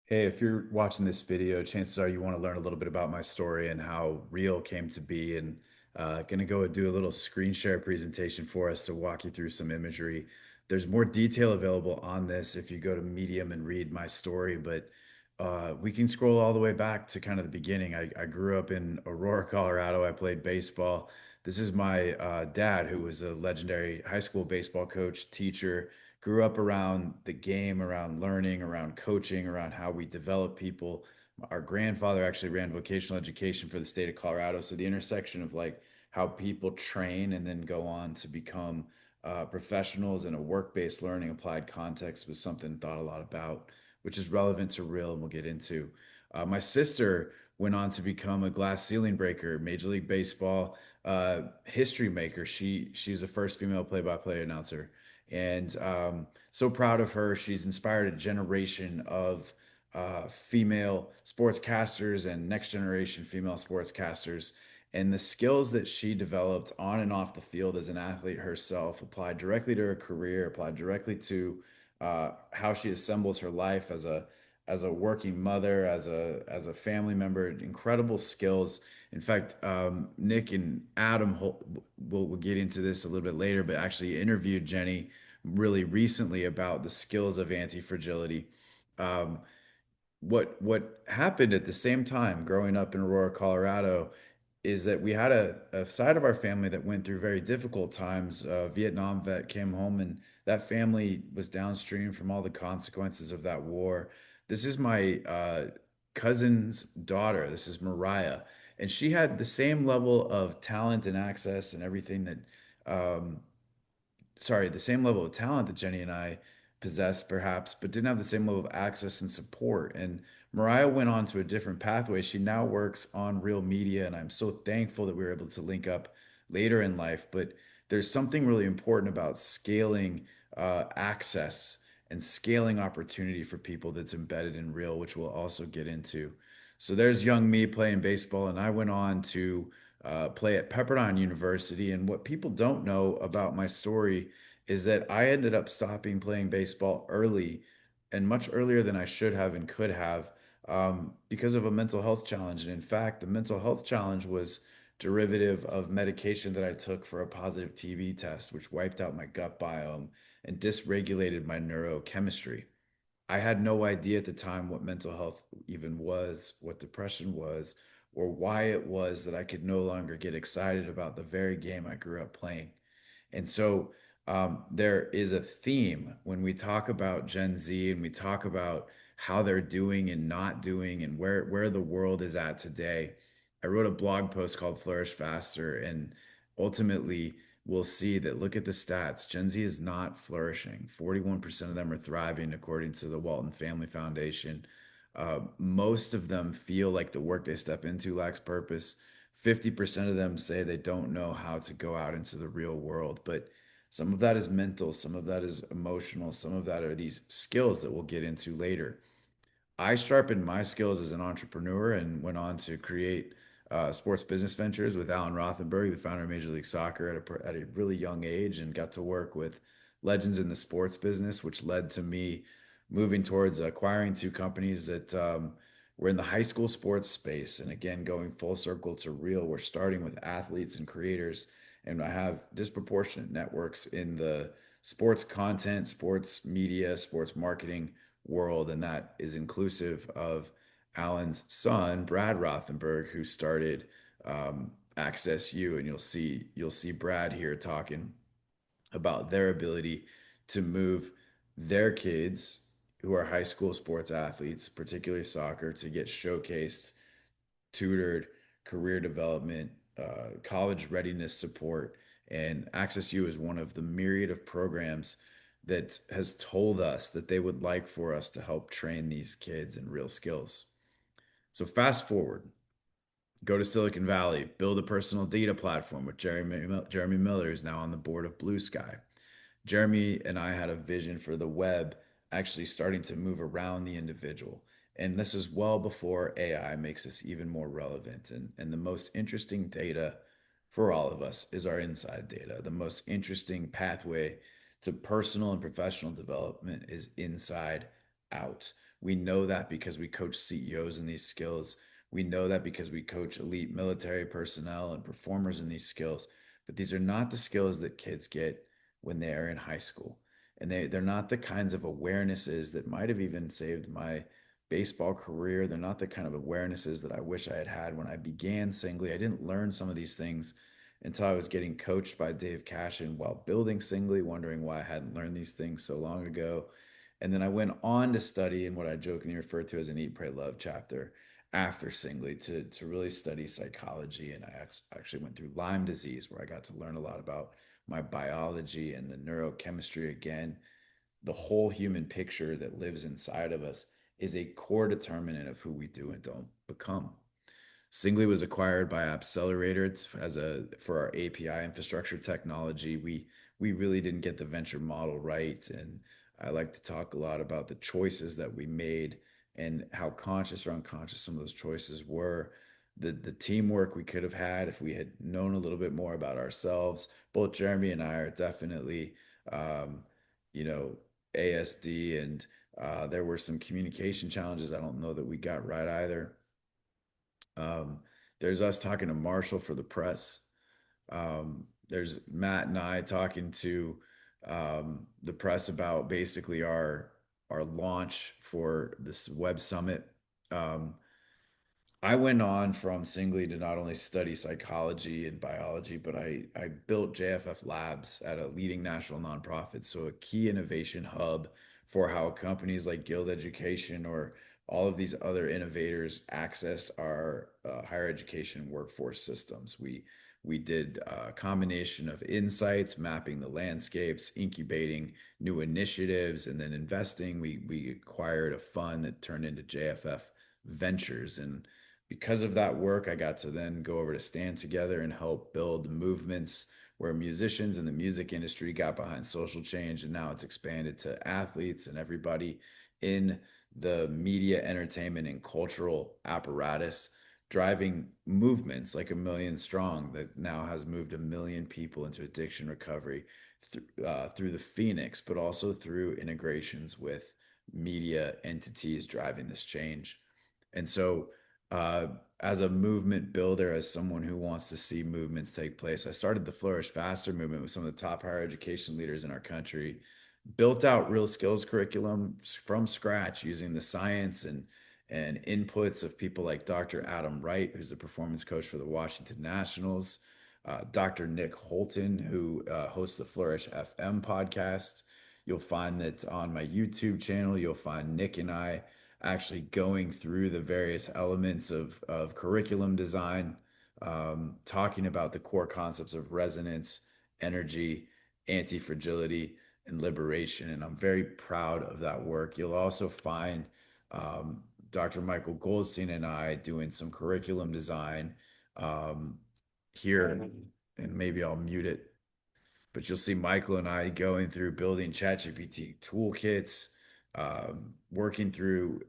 Hey, if you're watching this video, chances are you want to learn a little bit about my story and how Real came to be. And going to go and do a little screen share presentation for us to walk you through some imagery. There's more detail available on this if you go to Medium and read my story, but we can scroll all the way back to kind of the beginning. I grew up in Aurora, Colorado. I played baseball. This is my dad, who was a legendary high school baseball coach, teacher, grew up around the game, around learning, around coaching, around how we develop people. Our grandfather actually ran vocational education for the state of Colorado. So the intersection of like how people train and then go on to become professionals in a work-based learning applied context was something thought a lot about, which is relevant to Real and we'll get into. My sister went on to become a glass ceiling breaker, Major League Baseball history maker. She's the first female play-by-play announcer, and so proud of her. She's inspired a generation of female sportscasters and next generation female sportscasters. And the skills that she developed on and off the field as an athlete herself applied directly to her career, applied directly to how she assembles her life as a working mother, as a family member. Incredible skills. In fact, Nick and Adam will get into this a little bit later, but actually interviewed Jenny really recently about the skills of anti-fragility. Um, what happened at the same time growing up in Aurora, Colorado, is that we had a side of our family that went through very difficult times. Vietnam vet came home, and that family was downstream from all the consequences of that war. This is my cousin's daughter. This is Mariah, and she had the same level of talent and access and everything that um, sorry, the same level of talent that Jenny and I possessed, perhaps, but didn't have the same level of access and support. And Mariah went on to a different pathway. She now works on Real Media, and I'm so thankful that we were able to link up later in life. But there's something really important about scaling access and scaling opportunity for people that's embedded in Real, which we'll also get into. So there's young me playing baseball, and I went on to play at Pepperdine University. And what people don't know about my story is that I ended up stopping playing baseball early and much earlier than I should have and could have because of a mental health challenge. And in fact, the mental health challenge was derivative of medication that I took for a positive TB test, which wiped out my gut biome and dysregulated my neurochemistry. I had no idea at the time what mental health even was, what depression was, or why it was that I could no longer get excited about the very game I grew up playing. And so there is a theme when we talk about Gen Z and we talk about how they're doing and not doing and where the world is at today. I wrote a blog post called Flourish Faster, and ultimately we'll see that look at the stats. Gen Z is not flourishing. 41% of them are thriving, according to the Walton Family Foundation. Most of them feel like the work they step into lacks purpose. 50% of them say they don't know how to go out into the real world. But some of that is mental, some of that is emotional, some of that are these skills that we'll get into later. I sharpened my skills as an entrepreneur and went on to create sports business ventures with Alan Rothenberg, the founder of Major League Soccer, at a really young age, and got to work with legends in the sports business, which led to me moving towards acquiring two companies that were in the high school sports space. And again, going full circle to Real, we're starting with athletes and creators, and I have disproportionate networks in the sports content, sports media, sports marketing world, and that is inclusive of Alan's son, Brad Rothenberg, who started Access U, and you'll see Brad here talking about their ability to move their kids who are high school sports athletes, particularly soccer, to get showcased, tutored, career development, college readiness support. And Access U is one of the myriad of programs that has told us that they would like for us to help train these kids in real skills. So fast forward, go to Silicon Valley, build a personal data platform with Jeremy Miller, who's now on the board of Blue Sky. Jeremy and I had a vision for the web actually starting to move around the individual. And this is well before AI makes us even more relevant. And the most interesting data for all of us is our inside data. The most interesting pathway to personal and professional development is inside out. We know that because we coach CEOs in these skills. We know that because we coach elite military personnel and performers in these skills. But these are not the skills that kids get when they are in high school. And they're not the kinds of awarenesses that might have even saved my baseball career. They're not the kind of awarenesses that I wish I had had when I began singly. I didn't learn some of these things until I was getting coached by Dave Cashin while building singly, wondering why I hadn't learned these things so long ago. And then I went on to study in what I jokingly refer to as an Eat, Pray, Love chapter after singly to really study psychology. And I actually went through Lyme disease, where I got to learn a lot about my biology and the neurochemistry again. The whole human picture that lives inside of us is a core determinant of who we do and don't become. Singly was acquired by Appcelerator as a for our API infrastructure technology. We really didn't get the venture model right, and I like to talk a lot about the choices that we made and how conscious or unconscious some of those choices were. The teamwork we could have had if we had known a little bit more about ourselves. Both Jeremy and I are definitely, um, you know, ASD, and there were some communication challenges I don't know that we got right either. Um, there's us talking to Marshall for the press. There's Matt and I talking to the press about basically our launch for this web summit. Um, I went on from singly to not only study psychology and biology, but I built JFF Labs at a leading national nonprofit. So, a key innovation hub for how companies like Guild Education or all of these other innovators accessed our higher education workforce systems. We did a combination of insights, mapping the landscapes, incubating new initiatives, and then investing. We acquired a fund that turned into JFF Ventures, and because of that work, I got to then go over to Stand Together and help build movements where musicians in the music industry got behind social change. And now it's expanded to athletes and everybody in the media, entertainment, and cultural apparatus, driving movements like A Million Strong that now has moved 1 million people into addiction recovery through the Phoenix, but also through integrations with media entities driving this change. And so, uh, as a movement builder, as someone who wants to see movements take place, I started the Flourish Faster movement with some of the top higher education leaders in our country, built out real skills curriculum from scratch using the science and inputs of people like Dr. Adam Wright, who's the performance coach for the Washington Nationals, Dr. Nick Holton, who hosts the Flourish FM podcast. You'll find that on my YouTube channel, you'll find Nick and I actually going through the various elements of curriculum design, talking about the core concepts of resonance, energy, anti fragility, and liberation. And I'm very proud of that work. You'll also find Dr. Michael Goldstein and I doing some curriculum design um, here, and maybe I'll mute it, but you'll see Michael and I going through building ChatGPT toolkits, working through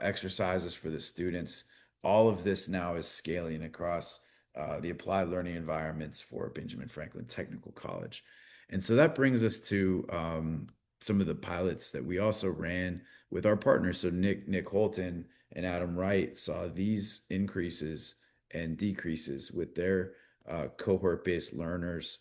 exercises for the students. All of this now is scaling across the applied learning environments for Benjamin Franklin Technical College. And so that brings us to some of the pilots that we also ran with our partners. So Nick Holton and Adam Wright saw these increases and decreases with their cohort-based learners.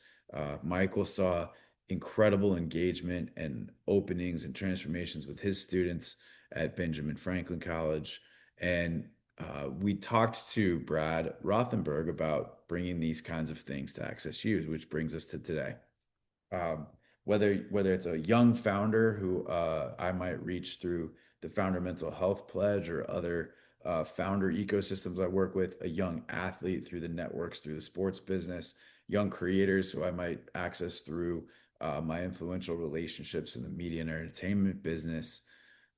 Michael saw incredible engagement and openings and transformations with his students at Benjamin Franklin College. And we talked to Brad Rothenberg about bringing these kinds of things to Access U, which brings us to today. Um, whether it's a young founder who I might reach through the Founder Mental Health Pledge or other founder ecosystems I work with, a young athlete through the networks, through the sports business, young creators who I might access through my influential relationships in the media and entertainment business.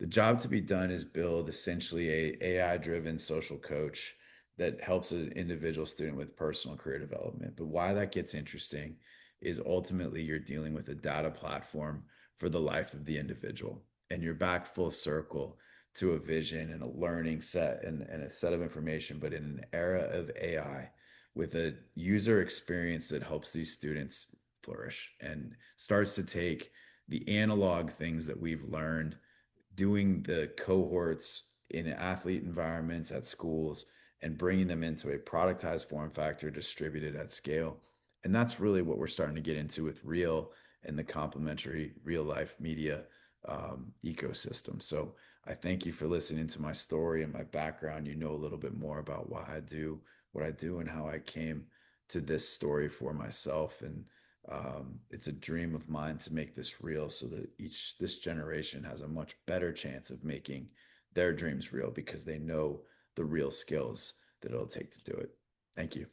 The job to be done is build essentially a AI-driven social coach that helps an individual student with personal career development. But why that gets interesting is ultimately you're dealing with a data platform for the life of the individual. And you're back full circle to a vision and a learning set and a set of information, but in an era of AI with a user experience that helps these students flourish and starts to take the analog things that we've learned doing the cohorts in athlete environments at schools and bringing them into a productized form factor distributed at scale. And that's really what we're starting to get into with Real and the complementary real life media ecosystem. So I thank you for listening to my story and my background. You know a little bit more about why I do what I do and how I came to this story for myself. And it's a dream of mine to make this real so that this generation has a much better chance of making their dreams real because they know the real skills that it'll take to do it. Thank you.